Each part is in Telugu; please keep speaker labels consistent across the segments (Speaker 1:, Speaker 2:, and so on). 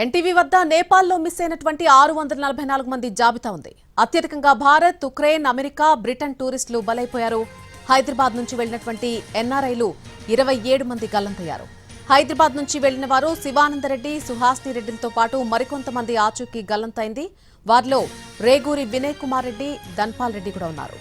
Speaker 1: ఎన్టీవీ వద్ద నేపాల్లో మిస్ అయినటువంటి 644 మంది జాబితా ఉంది. అత్యధికంగా భారత్, ఉక్రెయిన్, అమెరికా, బ్రిటన్ టూరిస్టులు బలైపోయారు. హైదరాబాద్ నుంచి వెళ్లినటువంటి ఎన్ఆర్ఐలు 27 మంది గల్లంతయ్యారు. హైదరాబాద్ నుంచి వెళ్లిన వారు శివానందరెడ్డి, సుహాస్ని రెడ్డిలతో పాటు మరికొంతమంది ఆచూకీ గల్లంతైంది. వారిలో రేగూరి వినయ్ కుమార్ రెడ్డి, ధన్పాల్ రెడ్డి కూడా ఉన్నారు.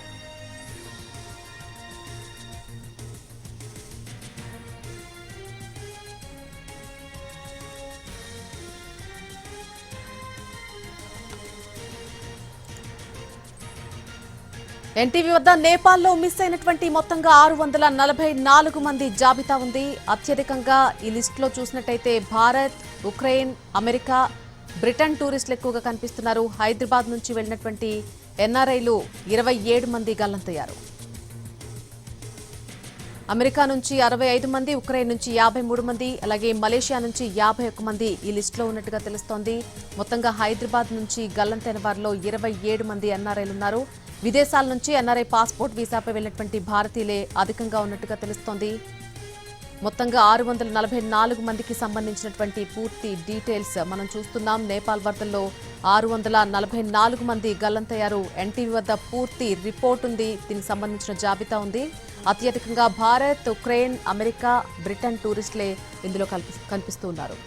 Speaker 1: ఎన్టీవీ వద్ద నేపాల్లో మిస్ అయినటువంటి మొత్తంగా 644 మంది జాబితా ఉంది. అత్యధికంగా ఈ లిస్టులో చూసినట్టయితే భారత్, ఉక్రెయిన్, అమెరికా, బ్రిటన్ టూరిస్టులు ఎక్కువగా కనిపిస్తున్నారు. హైదరాబాద్ నుంచి వెళ్లినటువంటి ఎన్ఆర్ఐలు 27 మంది గల్లంతయ్యారు. అమెరికా నుంచి 65 మంది, ఉక్రెయిన్ నుంచి 53 మంది, అలాగే మలేషియా నుంచి 51 మంది ఈ లిస్టులో ఉన్నట్టుగా తెలుస్తోంది. మొత్తంగా హైదరాబాద్ నుంచి గల్లంతైన వారిలో 27 మంది ఎన్ఆర్ఐలు ఉన్నారు. విదేశాల నుంచి ఎన్ఆర్ఐ పాస్పోర్ట్ వీసాపై వెళ్లినటువంటి భారతీయులే అధికంగా ఉన్నట్టుగా తెలుస్తోంది. మొత్తంగా 644 మందికి సంబంధించినటువంటి పూర్తి డీటెయిల్స్ మనం చూస్తున్నాం. నేపాల్ వరదల్లో 644 మంది గల్లంతయ్యారు. ఎన్టీవీ వద్ద పూర్తి రిపోర్ట్ ఉంది. దీనికి సంబంధించిన జాబితా ఉంది. అత్యధికంగా భారత్, ఉక్రెయిన్, అమెరికా, బ్రిటన్ టూరిస్టులే ఇందులో కనిపిస్తూ ఉన్నారు.